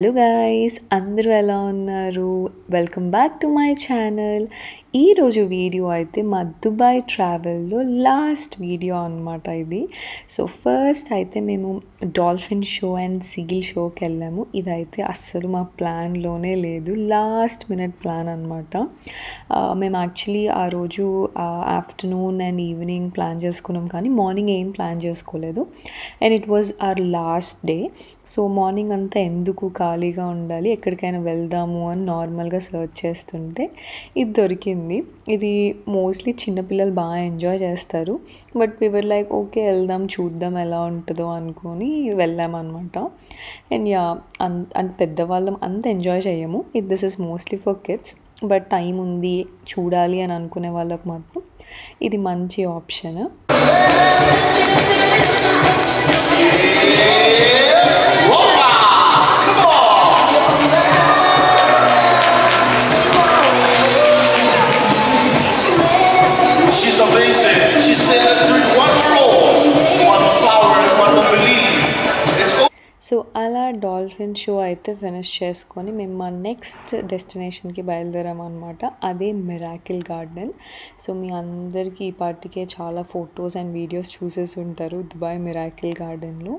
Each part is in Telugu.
హలో గైస్, అందరూ ఎలా ఉన్నారు? Welcome back to my channel. ఈరోజు వీడియో అయితే మా దుబాయ్ ట్రావెల్లో లాస్ట్ వీడియో అనమాట ఇది. సో ఫస్ట్ అయితే మేము డాల్ఫిన్ షో అండ్ సీల్ షోకి వెళ్ళాము. ఇదైతే అస్సలు మా ప్లాన్లోనే లేదు, లాస్ట్ మినిట్ ప్లాన్ అనమాట. మేము యాక్చువల్లీ ఆ రోజు ఆఫ్టర్నూన్ అండ్ ఈవినింగ్ ప్లాన్ చేసుకున్నాం, కానీ మార్నింగ్ ఏం ప్లాన్ చేసుకోలేదు. And it was our last day. So morning అంతా ఎందుకు ఖాళీగా ఉండాలి, ఎక్కడికైనా వెళ్దాము అని నార్మల్గా సర్చ్ చేస్తుంటే ఇది దొరికింది. ఇది మోస్ట్లీ చిన్నపిల్లలు బాగా ఎంజాయ్ చేస్తారు, but we were like okay వెళ్దాం చూద్దాం ఎలా ఉంటుందో అనుకొని వెళ్ళామన్నమాట. అండ్ యా, అంటే పెద్దవాళ్ళం అంత ఎంజాయ్ చేయము. This is mostly for kids, but time ఉంది చూడాలి అని అనుకునే వాళ్ళకు మాత్రం ఇది మంచి option. She's amazing. She said that there's one rule, one power, and one belief. It's so అలా డాల్ఫిన్ షో అయితే ఫినిష్ చేసుకొని మేము మా నెక్స్ట్ డెస్టినేషన్కి బయలుదేరామన్నమాట. అదే మిరాకిల్ గార్డెన్. సో మీ అందరికీ ఈ పార్టీకే చాలా ఫొటోస్ అండ్ వీడియోస్ చూసేసి ఉంటారు. దుబాయ్ మిరాకిల్ గార్డెన్లో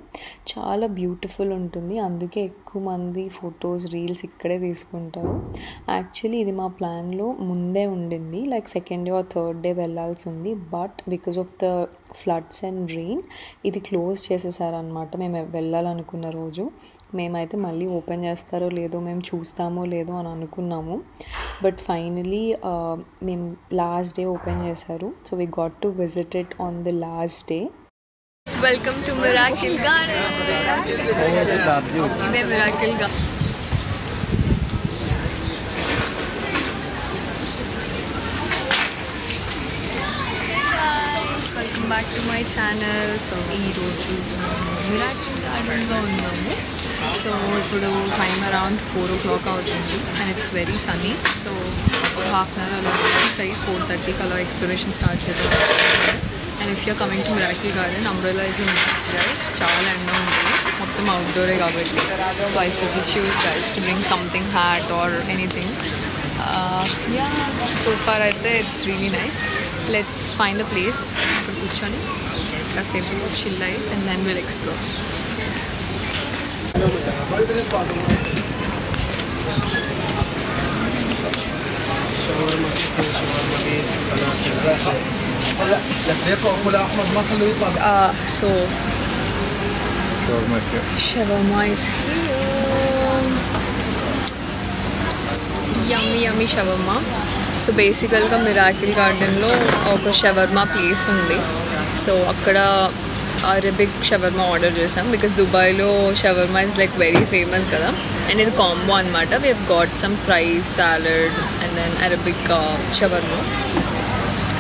చాలా బ్యూటిఫుల్ ఉంటుంది, అందుకే ఎక్కువ మంది ఫొటోస్ రీల్స్ ఇక్కడే తీసుకుంటారు. యాక్చువల్లీ ఇది మా ప్లాన్లో ముందే ఉండింది, like second day or third day వెళ్ళాల్సి ఉంది. But because of the floods and rain ఇది క్లోజ్ చేసేసారనమాట. మేము వెళ్ళాలనుకున్న రోజు మేమైతే మళ్ళీ ఓపెన్ చేస్తారో లేదో, మేము చూస్తామో లేదో అని అనుకున్నాము. బట్ ఫైనలీ మేము లాస్ట్ డే ఓపెన్ చేశారు. So we got to visit it on the last day. Welcome to Miracle Garden. ఇదే Miracle Garden. Welcome back to my channel. So ఈరోజు మిరాకిల్ గార్డెన్లో ఉన్నాము. సో ఇప్పుడు టైం అరౌండ్ 4 o'clock అవుతుంది and it's very sunny. So ఒక హాఫ్ అన్ అవర్ అలా రిలాక్స్ అయ్యి 4:30కి అలా ఎక్స్ప్లోరేషన్ స్టార్ట్ చేద్దాం. And if you're coming to Miracle Garden, umbrella is in must guys. చాలా ఎండ ఉంటుంది, మొత్తం అవుట్డోరే కాబట్టి. So I suggest you guys to bring something hat or anything. Yeah, so far అయితే it's really nice. Let's find a place, ఇక్కడ కూర్చొని కాసేపు చిల్ అయ్యి and then will explore. So shawarma is here. Yummy shawarma. So బేసికల్గా మిరాకిల్ గార్డెన్లో ఒక షవర్మా ప్లేస్ ఉంది. సో అక్కడ అరబిక్ షవర్మా ఆర్డర్ చేసాం, బికాస్ దుబాయ్లో shawarma is like very famous కదా. అండ్ ఇది కాంబో అనమాట. We have got some fries, salad and then Arabic shawarma.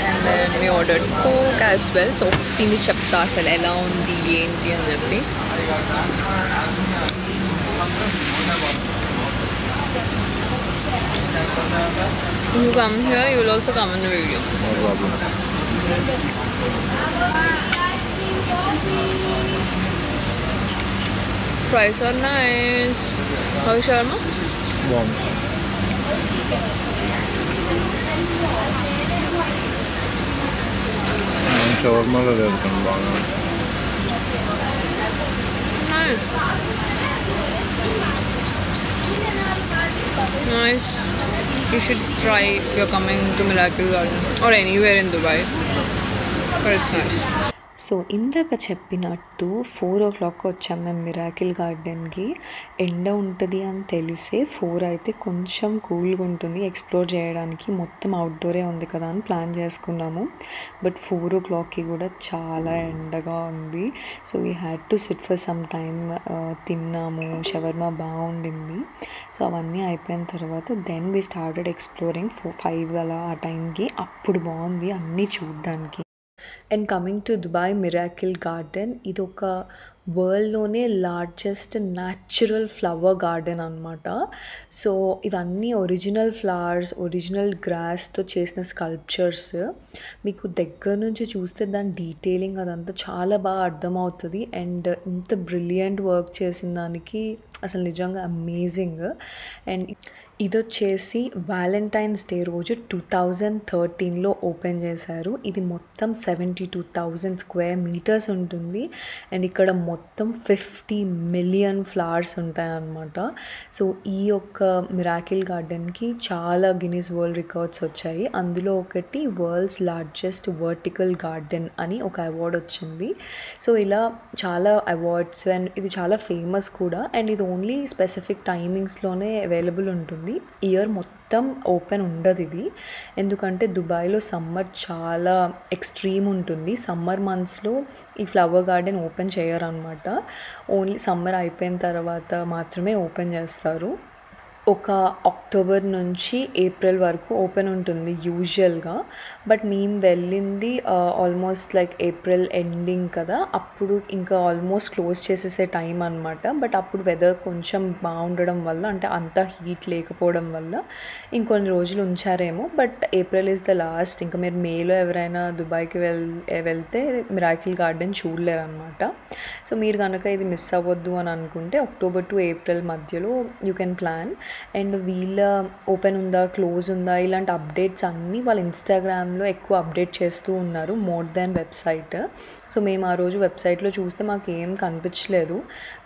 And then we ordered Coke as well. So దీన్ని చెప్తా అసలు ఎలా ఉంది ఏంటి అని చెప్పి. You come here, you will also come in the video. No problem. Fries are nice. How is shawarma? Warm. Shawarma lo versam baga. Nice. Nice. You should try if you're coming to Miracle Garden or anywhere in Dubai, but it's nice. So ఇందాక చెప్పినట్టు 4 o'clock వచ్చాము మేము మిరాకిల్ గార్డెన్కి. ఎండ ఉంటుంది అని తెలిసే 4 అయితే కొంచెం కూల్గా ఉంటుంది ఎక్స్ప్లోర్ చేయడానికి, మొత్తం అవుట్డోరే ఉంది కదా అని ప్లాన్ చేసుకున్నాము. బట్ 4 o'clockకి కూడా చాలా ఎండగా ఉంది. So we had to SIT for some time. తిన్నాము, షవర్మా బాగుండింది. సో అవన్నీ అయిపోయిన తర్వాత దెన్ వీ స్టార్టెడ్ ఎక్స్ప్లోరింగ్. 5 అలా ఆ టైంకి అప్పుడు బాగుంది అన్నీ చూడ్డానికి. And coming to Dubai miracle garden, ఇది ఒక వరల్డ్లోనే లార్జెస్ట్ న్యాచురల్ ఫ్లవర్ గార్డెన్ అనమాట. సో ఇవన్నీ ఒరిజినల్ ఫ్లవర్స్, ఒరిజినల్ గ్రాస్తో చేసిన స్కల్ప్చర్స్. మీకు దగ్గర నుంచి చూస్తే దాని డీటెయిలింగ్ అదంతా చాలా బాగా అర్థమవుతుంది. అండ్ ఇంత బ్రిలియంట్ వర్క్ చేసిన దానికి అసలు నిజంగా అమేజింగ్. అండ్ ఇది వచ్చేసి వ్యాలంటైన్స్ డే రోజు 2013లో ఓపెన్ చేశారు. ఇది మొత్తం 72,000 స్క్వేర్ మీటర్స్ ఉంటుంది. అండ్ ఇక్కడ మొత్తం 50 మిలియన్ ఫ్లవర్స్ ఉంటాయన్నమాట. సో ఈ యొక్క మిరాకిల్ గార్డెన్కి చాలా గిన్నిస్ వరల్డ్ రికార్డ్స్ వచ్చాయి. అందులో ఒకటి వరల్డ్స్ లార్జెస్ట్ వర్టికల్ గార్డెన్ అని ఒక అవార్డ్ వచ్చింది. సో ఇలా చాలా అవార్డ్స్, అండ్ ఇది చాలా ఫేమస్ కూడా. అండ్ ఇది ఓన్లీ స్పెసిఫిక్ టైమింగ్స్లోనే అవైలబుల్ ఉంటుంది. ఇయర్ మొత్తం ఓపెన్ ఉండదు ఇది, ఎందుకంటే దుబాయ్లో సమ్మర్ చాలా ఎక్స్ట్రీమ్ ఉంటుంది. సమ్మర్ మంత్స్లో ఈ ఫ్లవర్ గార్డెన్ ఓపెన్ చేయరన్నమాట. ఓన్లీ సమ్మర్ అయిపోయిన తర్వాత మాత్రమే ఓపెన్ చేస్తారు. ఒక అక్టోబర్ నుంచి ఏప్రిల్ వరకు ఓపెన్ ఉంటుంది యూజువల్గా. బట్ మేము వెళ్ళింది ఆల్మోస్ట్ లైక్ ఏప్రిల్ ఎండింగ్ కదా, అప్పుడు ఇంకా ఆల్మోస్ట్ క్లోజ్ చేసేసే టైం అనమాట. బట్ అప్పుడు వెదర్ కొంచెం బాగుండడం వల్ల, అంటే అంత హీట్ లేకపోవడం వల్ల ఇంకొన్ని రోజులు ఉంచారేమో. But April is the last. ఇంకా మీరు మేలో ఎవరైనా దుబాయ్కి వెళ్తే మిరాకిల్ గార్డెన్ చూడలేరు అనమాట. సో మీరు కనుక ఇది మిస్ అవ్వద్దు అని అనుకుంటే అక్టోబర్ టు ఏప్రిల్ మధ్యలో యూ కెన్ ప్లాన్. అండ్ వీళ్ళ ఓపెన్ ఉందా, క్లోజ్ ఉందా, ఇలాంటి అప్డేట్స్ అన్నీ వాళ్ళ ఇన్స్టాగ్రామ్లో ఎక్కువ అప్డేట్ చేస్తూ ఉన్నారు మోర్ దాన్ వెబ్సైట్. సో మేము ఆ రోజు వెబ్సైట్లో చూస్తే మాకు ఏం కనిపించలేదు.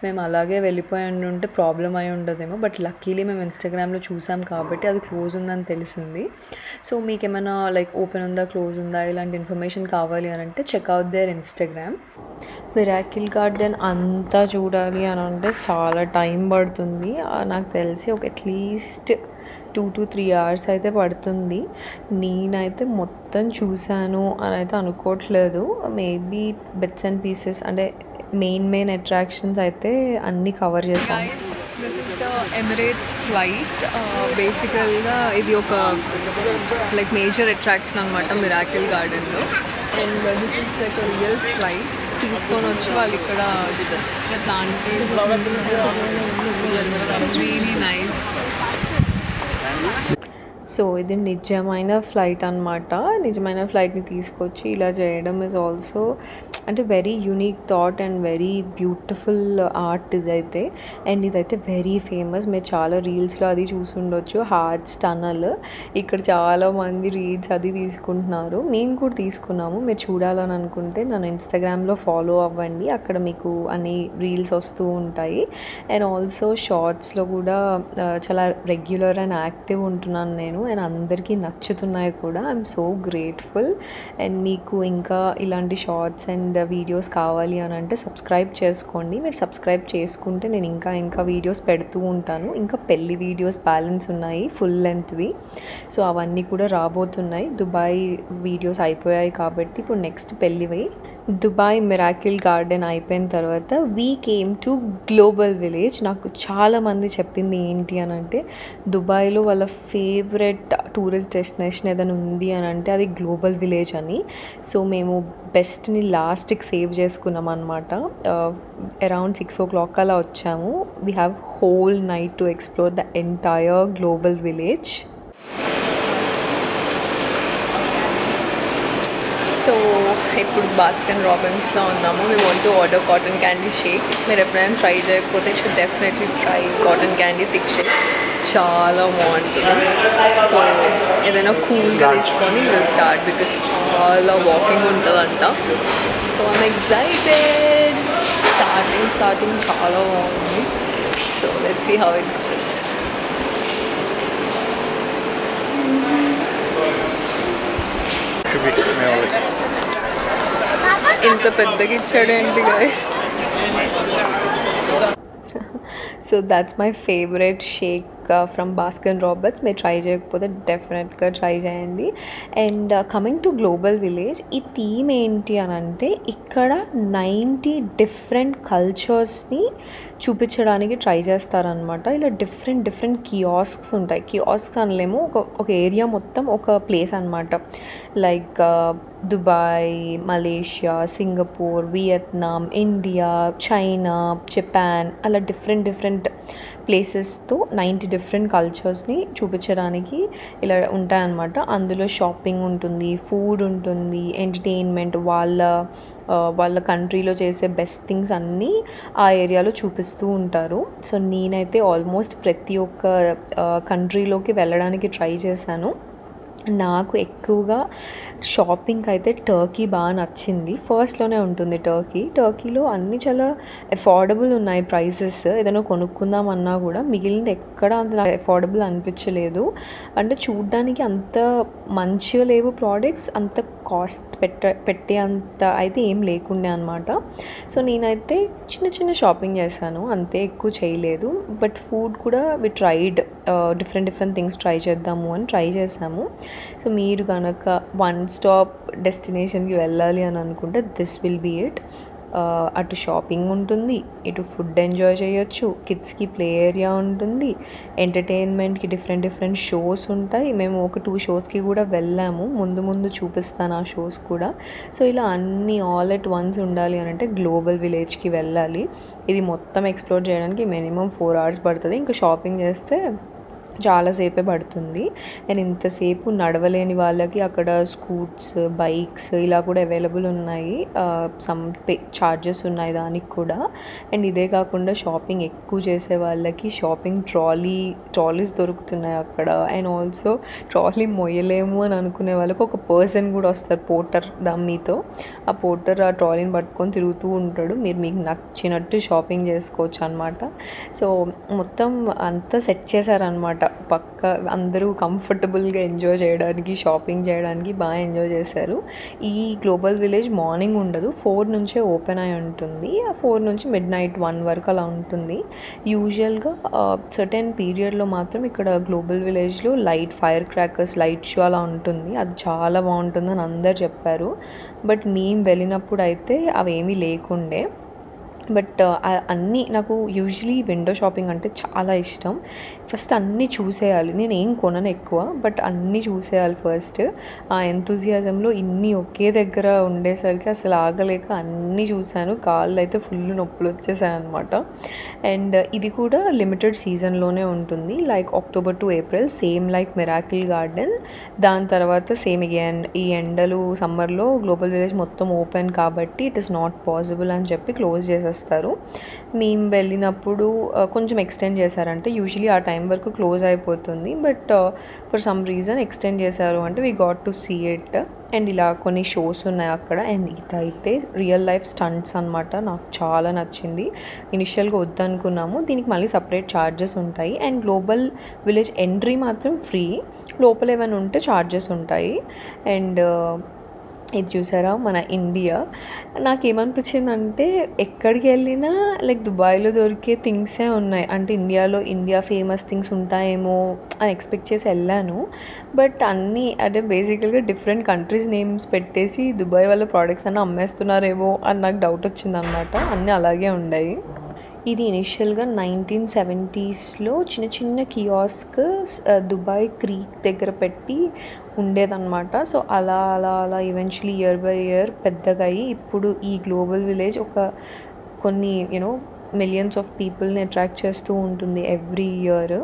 మేము అలాగే వెళ్ళిపోయి ఉంటే ప్రాబ్లం అయి ఉండదేమో. బట్ లక్కీలీ మేము ఇన్స్టాగ్రామ్లో చూసాం కాబట్టి అది క్లోజ్ ఉందని తెలిసింది. సో మీకు ఏమైనా లైక్ ఓపెన్ ఉందా, క్లోజ్ ఉందా ఇలాంటి ఇన్ఫర్మేషన్ కావాలి అని అంటే check out their Instagram. Miracle Garden అంతా చూడాలి అని అంటే చాలా టైం పడుతుంది. నాకు తెలిసి ఒక అట్లీస్ట్ 2 to 3 hours అయితే పడుతుంది. నేనైతే మొత్తం చూశాను అని అయితే అనుకోవట్లేదు. మేబీ బిట్స్ అండ్ పీసెస్, అంటే మెయిన్ అట్రాక్షన్స్ అయితే అన్నీ కవర్ చేశాను. This is the Emirates flight. బేసికల్గా ఇది ఒక లైక్ మేజర్ అట్రాక్షన్ అనమాట మిరాకిల్ గార్డెన్లో. And this is like real flight తీసుకొని వచ్చి వాళ్ళు ఇక్కడ plantation. It's really nice. So ఇది నిజమైన ఫ్లైట్ అనమాట. నిజమైన ఫ్లైట్ని తీసుకొచ్చి ఇలా చేయడం ఈజ్ ఆల్సో అంటే very unique thought and very beautiful art ఇదైతే. అండ్ ఇదైతే వెరీ ఫేమస్. మీరు చాలా రీల్స్లో అది చూసి ఉండొచ్చు, హార్ట్స్ టనల్. ఇక్కడ చాలామంది రీల్స్ అది తీసుకుంటున్నారు. మేము కూడా తీసుకున్నాము. మీరు చూడాలని అనుకుంటే నన్ను ఇన్స్టాగ్రామ్లో ఫాలో అవ్వండి, అక్కడ మీకు అన్ని రీల్స్ వస్తూ ఉంటాయి. అండ్ ఆల్సో షార్ట్స్లో కూడా చాలా రెగ్యులర్ అండ్ యాక్టివ్ ఉంటున్నాను నేను. అండ్ అందరికీ నచ్చుతున్నాయి కూడా. I'm so grateful. అండ్ మీకు ఇంకా ఇలాంటి షార్ట్స్ అండ్ వీడియోస్ కావాలి అని అంటే సబ్స్క్రైబ్ చేసుకోండి. మీరు సబ్స్క్రైబ్ చేసుకుంటే నేను ఇంకా వీడియోస్ పెడుతూ ఉంటాను. ఇంకా పెళ్లి వీడియోస్ బ్యాలెన్స్ ఉన్నాయి, ఫుల్ లెంత్వి. సో అవన్నీ కూడా రాబోతున్నాయి. దుబాయ్ వీడియోస్ అయిపోయాయి కాబట్టి ఇప్పుడు నెక్స్ట్ పెళ్ళివి. దుబాయ్ మిరాకిల్ గార్డెన్ అయిపోయిన తర్వాత we came to Global village. నాకు చాలామంది చెప్పింది ఏంటి అని అంటే దుబాయ్లో వాళ్ళ ఫేవరెట్ టూరిస్ట్ డెస్టినేషన్ ఏదైనా ఉంది అని అంటే అది గ్లోబల్ విలేజ్ అని. సో మేము బెస్ట్ని లాస్ట్కి సేవ్ చేసుకున్నాం అనమాట. అరౌండ్ 6 o'clock అలా వచ్చాము. We have whole night to explore the entire Global Village. So ఇప్పుడు బాస్కిన్ రాబిన్స్లో ఉన్నాము. We want to order cotton candy shake. మీరు ఎప్పుడైనా ట్రై చేయకపోతే should definitely try cotton candy thick shake. చాలా బాగుంటుంది. సో ఏదైనా కూల్గా తీసుకొని విల్ స్టార్ట్ బికాస్ చాలా వాకింగ్ ఉంటుందంట. So I'm excited. స్టార్టింగ్ చాలా బాగుంది. So let's see how it goes. ఇంత పెద్దగా ఇచ్చాడేంటి guys. So that's my favourite Sheikh from Baskin Robbins. మీరు ట్రై చేయకపోతే డెఫినెట్గా ట్రై చేయండి. And coming to Global Village, ఈ థీమ్ ఏంటి అని అంటే ఇక్కడ 90 డిఫరెంట్ కల్చర్స్ని చూపించడానికి ట్రై చేస్తారనమాట. ఇలా డిఫరెంట్ కియాస్క్స్ ఉంటాయి. కియాస్క్ అనలేము, ఒక ఏరియా మొత్తం ఒక ప్లేస్ అనమాట. Like Dubai, Malaysia, Singapore, Vietnam, India, China, Japan అలా డిఫరెంట్ ప్లేసెస్తో 90 డిఫరెంట్ కల్చర్స్ని చూపించడానికి ఇలా ఉంటాయన్నమాట. అందులో షాపింగ్ ఉంటుంది, ఫుడ్ ఉంటుంది, ఎంటర్టైన్మెంట్, వాళ్ళ కంట్రీలో చేసే బెస్ట్ థింగ్స్ అన్నీ ఆ ఏరియాలో చూపిస్తూ ఉంటారు. సో నేనైతే ఆల్మోస్ట్ ప్రతి ఒక్క కంట్రీలోకి వెళ్ళడానికి ట్రై చేశాను. నాకు ఎక్కువగా షాపింగ్కి అయితే టర్కీ బాగా నచ్చింది. ఫస్ట్లోనే ఉంటుంది టర్కీలో అన్నీ చాలా అఫోర్డబుల్ ఉన్నాయి ప్రైసెస్. ఏదైనా కొనుక్కుందామన్నా కూడా మిగిలింది ఎక్కడ అంత అఫోర్డబుల్ అనిపించలేదు. అంటే చూడ్డానికి అంత మంచిగా లేవు ప్రోడక్ట్స్, అంత కాస్ట్ పెట్టే అంత అయితే ఏం లేకుండే అనమాట. సో నేనైతే చిన్న షాపింగ్ చేశాను, అంతే, ఎక్కువ చేయలేదు. బట్ ఫుడ్ కూడా we tried different things try చేద్దాము అని ట్రై చేసాము. సో మీరు కనుక వన్ స్టాప్ డెస్టినేషన్కి వెళ్ళాలి అని అనుకుంటే దిస్ విల్ బీ ఇట్. అటు షాపింగ్ ఉంటుంది, ఇటు ఫుడ్ ఎంజాయ్ చేయొచ్చు, కిడ్స్కి ప్లే ఏరియా ఉంటుంది, ఎంటర్టైన్మెంట్కి డిఫరెంట్ షోస్ ఉంటాయి. మేము ఒక 2 షోస్కి కూడా వెళ్ళాము, ముందు చూపిస్తాను ఆ షోస్ కూడా. సో ఇలా అన్నీ ఆల్ ఎట్ వన్స్ ఉండాలి అని అంటే గ్లోబల్ విలేజ్కి వెళ్ళాలి. ఇది మొత్తం ఎక్స్ప్లోర్ చేయడానికి మినిమం 4 hours పడుతుంది. ఇంకా షాపింగ్ చేస్తే చాలాసేపే పడుతుంది. నేను ఇంతసేపు నడవలేని వాళ్ళకి అక్కడ స్కూట్స్, బైక్స్ ఇలా కూడా అవైలబుల్ ఉన్నాయి. సమ్ చార్జెస్ ఉన్నాయి దానికి కూడా. అండ్ ఇదే కాకుండా షాపింగ్ ఎక్కువ చేసే వాళ్ళకి షాపింగ్ ట్రాలీస్ దొరుకుతున్నాయి అక్కడ. అండ్ ఆల్సో ట్రాలీ మొయ్యలేము అని అనుకునే వాళ్ళకి ఒక పర్సన్ కూడా వస్తారు, పోర్టర్ మీతో. ఆ పోర్టర్ ఆ ట్రాలీని పట్టుకొని తిరుగుతూ ఉంటాడు. మీకు నచ్చినట్టు షాపింగ్ చేసుకోవచ్చు అనమాట. సో మొత్తం అంతా సెట్ చేశారనమాట. పక్క అందరూ కంఫర్టబుల్గా ఎంజాయ్ చేయడానికి, షాపింగ్ చేయడానికి బాగా ఎంజాయ్ చేశారు. ఈ గ్లోబల్ విలేజ్ మార్నింగ్ ఉండదు, 4 నుంచే ఓపెన్ అయి ఉంటుంది. 4 నుంచి midnight 1 వరకు అలా ఉంటుంది. యూజువల్గా సర్టెన్ పీరియడ్లో మాత్రం ఇక్కడ గ్లోబల్ విలేజ్లో ఫైర్ క్రాకర్స్ లైట్ షో అలా ఉంటుంది. అది చాలా బాగుంటుందని అందరు చెప్పారు. బట్ మేము వెళ్ళినప్పుడు అయితే అవేమీ లేకుండే. బట్ అన్నీ నాకు యూజువలీ విండో షాపింగ్ అంటే చాలా ఇష్టం. ఫస్ట్ అన్నీ చూసేయాలి. నేను ఏం కొనను ఎక్కువ, బట్ అన్నీ చూసేయాలి ఫస్ట్. ఆ ఎంతూజియాజంలో ఇన్ని ఒకే దగ్గర ఉండేసరికి అసలు ఆగలేక అన్నీ చూశాను. కాళ్ళు అయితే ఫుల్ నొప్పులు వచ్చేసాయి అనమాట. అండ్ ఇది కూడా లిమిటెడ్ సీజన్లోనే ఉంటుంది, October to April, same miracle garden. దాని తర్వాత సేమ్ ఈ ఎండలు సమ్మర్లో గ్లోబల్ విలేజ్ మొత్తం ఓపెన్ కాబట్టి ఇట్ ఈస్ నాట్ పాసిబుల్ అని చెప్పి క్లోజ్ చేసేస్తారు. మేము వెళ్ళినప్పుడు కొంచెం ఎక్స్టెండ్ చేశారంటే, యూజువలీ ఆ టైం వరకు క్లోజ్ అయిపోతుంది, but for some reason extend చేశారు అంటే we got to see it. And ఇలా కొన్ని షోస్ ఉన్నాయి అక్కడ. అండ్ ఇదైతే రియల్ లైఫ్ స్టంట్స్ అనమాట. నాకు చాలా నచ్చింది. ఇనిషియల్గా వద్దనుకున్నాము, దీనికి మళ్ళీ సపరేట్ ఛార్జెస్ ఉంటాయి. అండ్ గ్లోబల్ విలేజ్ ఎంట్రీ మాత్రం ఫ్రీ, లోపల ఏమైనా ఉంటే ఛార్జెస్ ఉంటాయి. అండ్ ఇది చూసారా మన ఇండియా. నాకేమనిపించిందంటే ఎక్కడికి వెళ్ళినా దుబాయ్లో దొరికే థింగ్సే ఉన్నాయి. అంటే ఇండియా ఫేమస్ థింగ్స్ ఉంటాయేమో అని ఎక్స్పెక్ట్ చేసి వెళ్ళాను. బట్ అన్నీ అంటే బేసికల్గా డిఫరెంట్ కంట్రీస్ నేమ్స్ పెట్టేసి దుబాయ్ వాళ్ళ ప్రోడక్ట్స్ అన్నీ అమ్మేస్తున్నారేమో అని నాకు డౌట్ వచ్చిందనమాట. అన్నీ అలాగే ఉన్నాయి. ఇది ఇనిషియల్గా 1970sలో చిన్న కియాస్క్ దుబాయ్ క్రీక్ దగ్గర పెట్టి ఉండేదన్నమాట. సో అలా ఈవెన్చువలీ ఇయర్ బై ఇయర్ పెద్దగా అయ్యి ఇప్పుడు ఈ గ్లోబల్ విలేజ్ కొన్ని మిలియన్స్ ఆఫ్ పీపుల్ని అట్రాక్ట్ చేస్తూ ఉంటుంది ఎవ్రీ ఇయర్.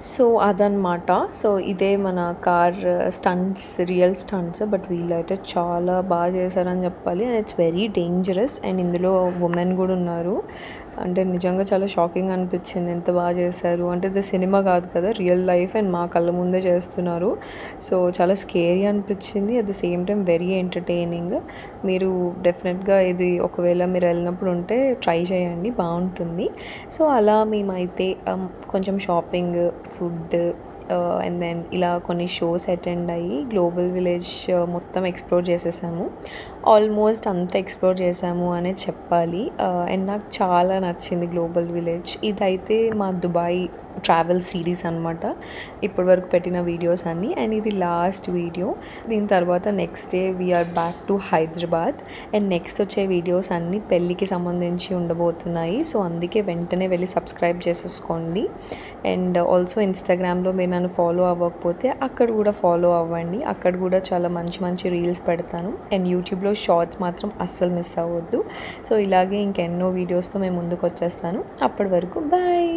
సో అదనమాట. సో ఇదే మన car stunts, real stunts. But వీళ్ళైతే చాలా బాగా చేశారని చెప్పాలి. And it's very dangerous. And ఇందులో ఉమెన్ కూడా ఉన్నారు. అంటే నిజంగా చాలా షాకింగ్ అనిపించింది, ఎంత బాగా చేశారు అంటే. ఇది సినిమా కాదు కదా, రియల్ లైఫ్. అండ్ మా కళ్ళ ముందే చేస్తున్నారు. సో చాలా స్కేరీ అనిపించింది, at the same time very entertaining. మీరు డెఫినెట్గా ఇది ఒకవేళ మీరు వెళ్ళినప్పుడు ఉంటే ట్రై చేయండి, బాగుంటుంది. సో అలా మేమైతే కొంచెం షాపింగ్, ఫుడ్ అండ్ దెన్ ఇలా కొన్ని షోస్ అటెండ్ అయ్యి గ్లోబల్ విలేజ్ మొత్తం ఎక్స్ప్లోర్ చేసేసాము. ఆల్మోస్ట్ అంతా ఎక్స్ప్లోర్ చేసాము అనే చెప్పాలి. అండ్ నాకు చాలా నచ్చింది గ్లోబల్ విలేజ్. ఇదైతే మా దుబాయ్ ట్రావెల్ సిరీస్ అనమాట, ఇప్పటి వరకు పెట్టిన వీడియోస్ అన్నీ. అండ్ ఇది లాస్ట్ వీడియో. దీని తర్వాత next day we are back to Hyderabad. And next వచ్చే వీడియోస్ అన్నీ పెళ్ళికి సంబంధించి ఉండబోతున్నాయి. సో అందుకే వెంటనే వెళ్ళి సబ్స్క్రైబ్ చేసేసుకోండి. అండ్ ఆల్సో ఇన్స్టాగ్రామ్లో మీరు నన్ను ఫాలో అవ్వకపోతే అక్కడ కూడా ఫాలో అవ్వండి. అక్కడ కూడా చాలా మంచి మంచి రీల్స్ పెడతాను. అండ్ యూట్యూబ్లో షార్ట్స్ మాత్రం అస్సలు మిస్ అవ్వద్దు. సో ఇలాగే ఇంకెన్నో వీడియోస్తో మేము ముందుకు వచ్చేస్తాను. అప్పటి వరకు బాయ్.